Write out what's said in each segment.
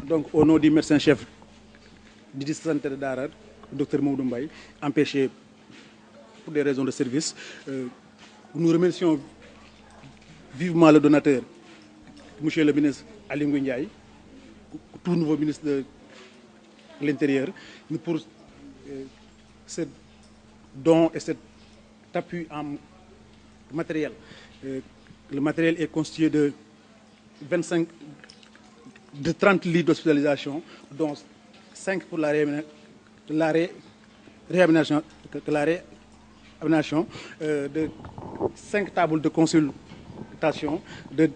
Donc, au nom du médecin-chef du district sanitaire de Dara, Dr Maoudou Mbaye, empêché pour des raisons de service, nous remercions vivement le donateur, monsieur le ministre Aly Ngouille Ndiaye, tout nouveau ministre de l'Intérieur, pour ce don et cet appui en matériel. Le matériel est constitué de 30 lits d'hospitalisation, dont 5 pour la réanimation, de 5 tables de consultation, de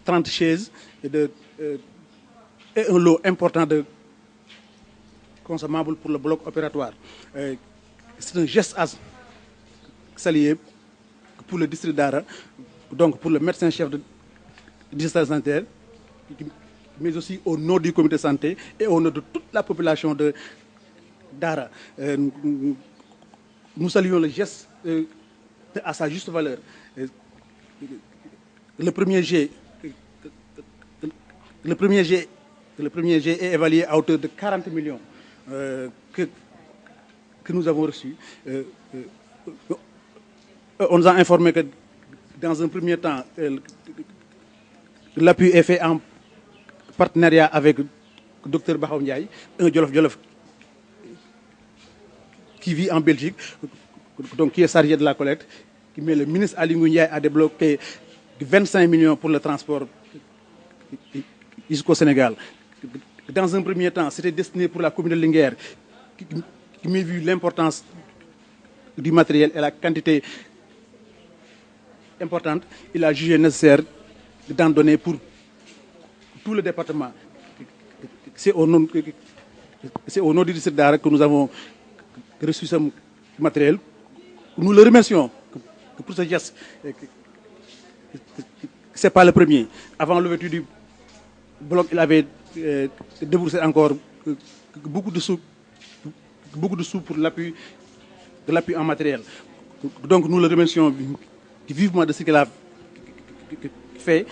30 chaises et un lot important de consommables pour le bloc opératoire. C'est un geste à saluer pour le district d'Ara, donc pour le médecin-chef du district sanitaire, mais aussi au nom du comité de santé et au nom de toute la population de Dara. Nous saluons le geste à sa juste valeur. Le premier jet est évalué à hauteur de 40 millions que nous avons reçus. On nous a informé que dans un premier temps, l'appui est fait en partenariat avec Dr Bakhaw Ndiaye, un Jolof qui vit en Belgique, donc qui est chargé de la collecte, mais le ministre Aly Ngouille Ndiaye a débloqué 25 millions pour le transport jusqu'au Sénégal. Dans un premier temps, c'était destiné pour la commune de Linguère, qui m'a vu l'importance du matériel et la quantité importante, il a jugé nécessaire d'en donner pour tout le département. C'est au nom du district d'Ara que nous avons reçu ce matériel. Nous le remercions pour ce geste. Ce n'est pas le premier. Avant l'ouverture du bloc, il avait déboursé encore beaucoup de sous pour l'appui en matériel. Donc nous le remercions vivement de ce qu'il a fait.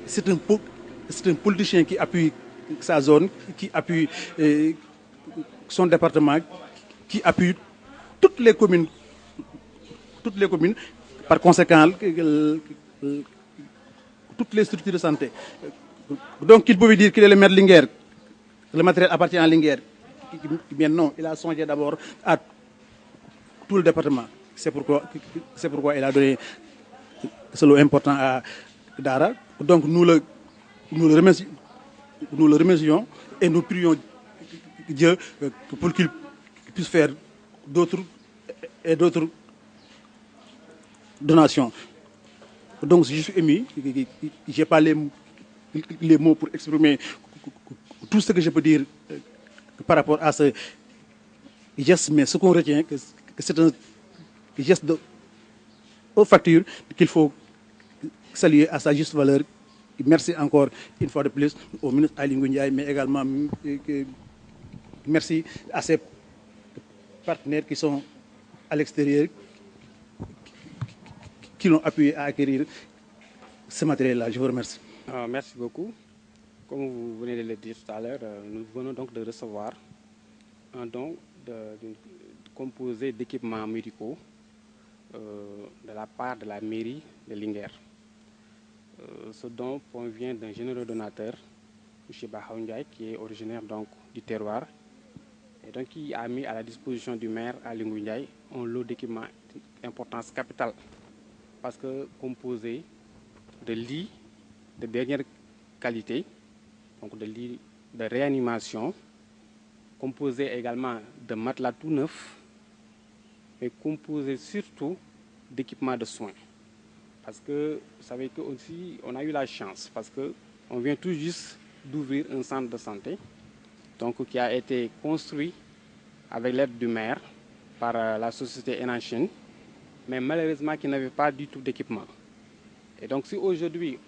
C'est un politicien qui appuie sa zone, qui appuie son département, qui appuie toutes les communes. Par conséquent, toutes les structures de santé. Donc il pouvait dire qu'il est le maire de Linguère, le matériel appartient à Linguère. Mais non, il a songé d'abord à tout le département. C'est pourquoi il a donné ce lot important à Dara. Donc nous le remercions et nous prions Dieu pour qu'il puisse faire d'autres donations. Donc je suis ému, je n'ai pas les mots pour exprimer tout ce que je peux dire par rapport à ce geste, mais ce qu'on retient, que c'est un geste de haute facture qu'il faut saluer à sa juste valeur. Merci encore une fois de plus au ministre Aly Ngouille Ndiaye, mais également merci à ses partenaires qui sont à l'extérieur, qui l'ont appuyé à acquérir ce matériel-là. Je vous remercie. Merci beaucoup. Comme vous venez de le dire tout à l'heure, nous venons donc de recevoir un don composé d'équipements médicaux de la part de la mairie de Linguère. Ce don provient d'un généreux donateur, M. Bakhaw Ndiaye, qui est originaire donc du terroir, et donc qui a mis à la disposition du maire Aly Ngouille Ndiaye un lot d'équipements d'importance capitale, parce que composé de lits de dernière qualité, donc de lits de réanimation, composé également de matelas tout neufs, mais composé surtout d'équipements de soins. Parce que vous savez que aussi on a eu la chance, parce qu'on vient tout juste d'ouvrir un centre de santé, donc qui a été construit avec l'aide du maire par la société Enanchen, mais malheureusement qui n'avait pas du tout d'équipement. Et donc si aujourd'hui,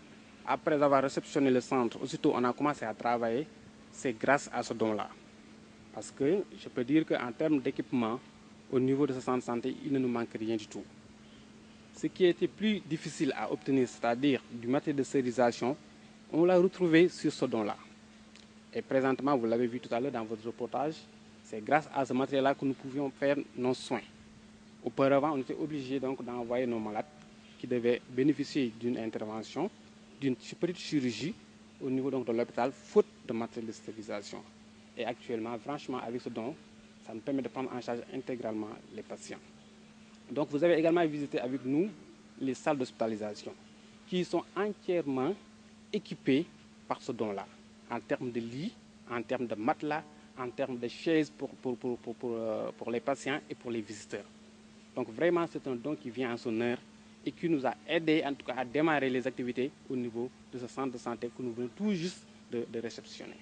après avoir réceptionné le centre, aussitôt on a commencé à travailler, c'est grâce à ce don-là. Parce que je peux dire qu'en termes d'équipement, au niveau de ce centre de santé, il ne nous manque rien du tout. Ce qui était plus difficile à obtenir, c'est-à-dire du matériel de stérilisation, on l'a retrouvé sur ce don-là. Et présentement, vous l'avez vu tout à l'heure dans votre reportage, c'est grâce à ce matériel-là que nous pouvions faire nos soins. Auparavant, on était obligé donc d'envoyer nos malades qui devaient bénéficier d'une intervention, d'une petite chirurgie au niveau donc de l'hôpital, faute de matériel de stérilisation. Et actuellement, franchement, avec ce don, ça nous permet de prendre en charge intégralement les patients. Donc, vous avez également visité avec nous les salles d'hospitalisation qui sont entièrement équipées par ce don-là, en termes de lits, en termes de matelas, en termes de chaises pour les patients et pour les visiteurs. Donc vraiment, c'est un don qui vient en son heure et qui nous a aidé en tout cas à démarrer les activités au niveau de ce centre de santé que nous venons tout juste de réceptionner.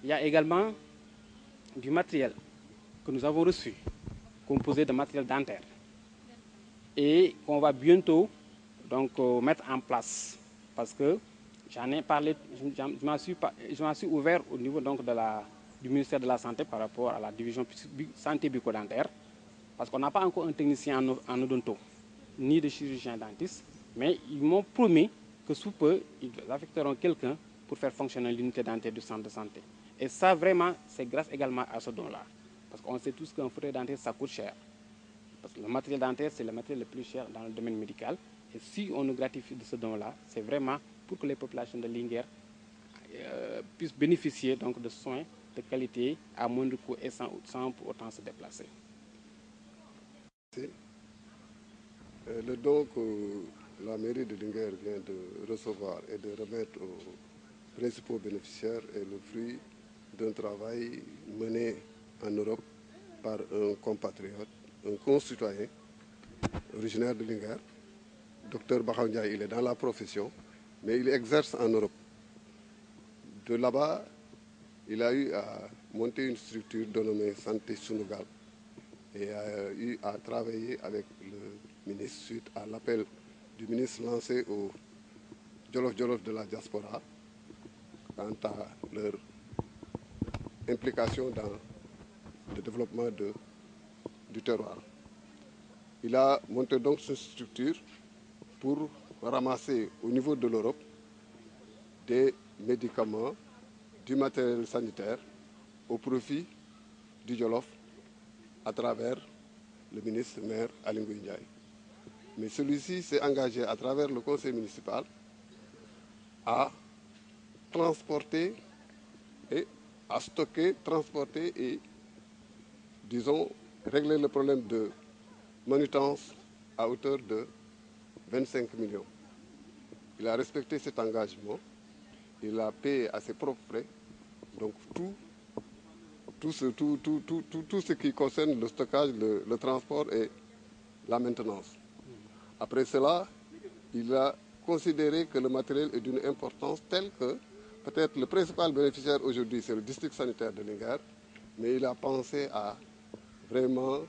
Il y a également du matériel que nous avons reçu, composé de matériel dentaire et qu'on va bientôt donc mettre en place parce que j'en ai parlé, je m'en suis ouvert au niveau donc du ministère de la Santé par rapport à la division santé bucco-dentaire parce qu'on n'a pas encore un technicien en odonto ni de chirurgien dentiste, mais ils m'ont promis que sous peu, ils affecteront quelqu'un pour faire fonctionner l'unité dentaire du centre de santé. Et ça, vraiment, c'est grâce également à ce don-là. Parce qu'on sait tous qu'un fauteuil dentaire, ça coûte cher. Parce que le matériel dentaire, c'est le matériel le plus cher dans le domaine médical. Et si on nous gratifie de ce don-là, c'est vraiment pour que les populations de Linguère puissent bénéficier donc, de soins de qualité à moindre coût et sans pour autant se déplacer. Le don que la mairie de Linguère vient de recevoir et de remettre aux principaux bénéficiaires est le fruit d'un travail mené en Europe par un compatriote, un concitoyen originaire de Linguère. Docteur Bakhaw Ndiaye, il est dans la profession, mais il exerce en Europe. De là-bas, il a eu à monter une structure dénommée Santé Sunugal et a eu à travailler avec le ministre suite à l'appel du ministre lancé au Jolof Jolof de la diaspora quant à leur implication dans le développement du terroir. Il a monté donc cette structure pour ramasser au niveau de l'Europe des médicaments, du matériel sanitaire au profit du Jolof à travers le ministre maire Aly Ngouille Ndiaye. Mais celui-ci s'est engagé à travers le conseil municipal à transporter et à stocker, transporter et, disons, régler le problème de manutenance à hauteur de 25 millions. Il a respecté cet engagement, il a payé à ses propres frais, donc tout ce qui concerne le stockage, le transport et la maintenance. Après cela, il a considéré que le matériel est d'une importance telle que peut-être le principal bénéficiaire aujourd'hui, c'est le district sanitaire de Linguère, mais il a pensé à vraiment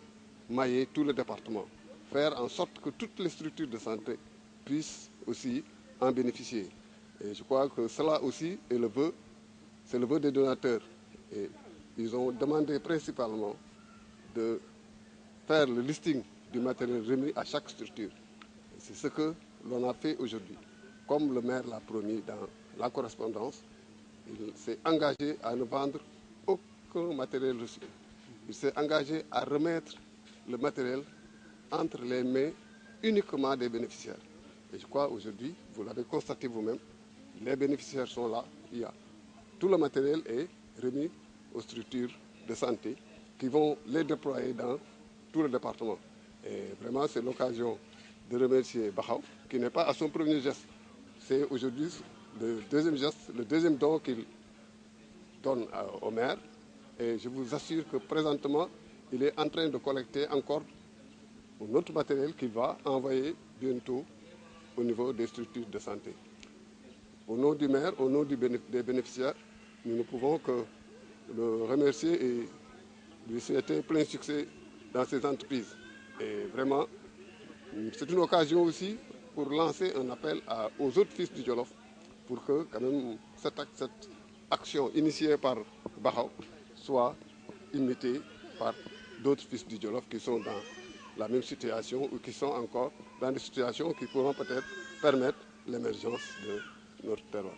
mailler tout le département, faire en sorte que toutes les structures de santé puissent aussi en bénéficier. Et je crois que cela aussi est le vœu, c'est le vœu des donateurs. Et ils ont demandé principalement de faire le listing du matériel remis à chaque structure. C'est ce que l'on a fait aujourd'hui. Comme le maire l'a promis dans la correspondance, il s'est engagé à ne vendre aucun matériel reçu. Il s'est engagé à remettre le matériel entre les mains uniquement des bénéficiaires. Et je crois aujourd'hui, vous l'avez constaté vous-même, les bénéficiaires sont là. Tout le matériel est remis aux structures de santé qui vont les déployer dans tout le département. Et vraiment, c'est l'occasion de remercier Bakhaw, qui n'est pas à son premier geste. C'est aujourd'hui le deuxième geste, le deuxième don qu'il donne au maire. Et je vous assure que présentement, il est en train de collecter encore un autre matériel qu'il va envoyer bientôt au niveau des structures de santé. Au nom du maire, au nom des bénéficiaires, nous ne pouvons que le remercier et lui souhaiter plein succès dans ses entreprises. Et vraiment, c'est une occasion aussi pour lancer un appel aux autres fils du Jolof pour que quand même cette action initiée par Bakhaw soit imitée par d'autres fils du Jolof qui sont dans la même situation ou qui sont encore dans des situations qui pourront peut-être permettre l'émergence de notre terroir.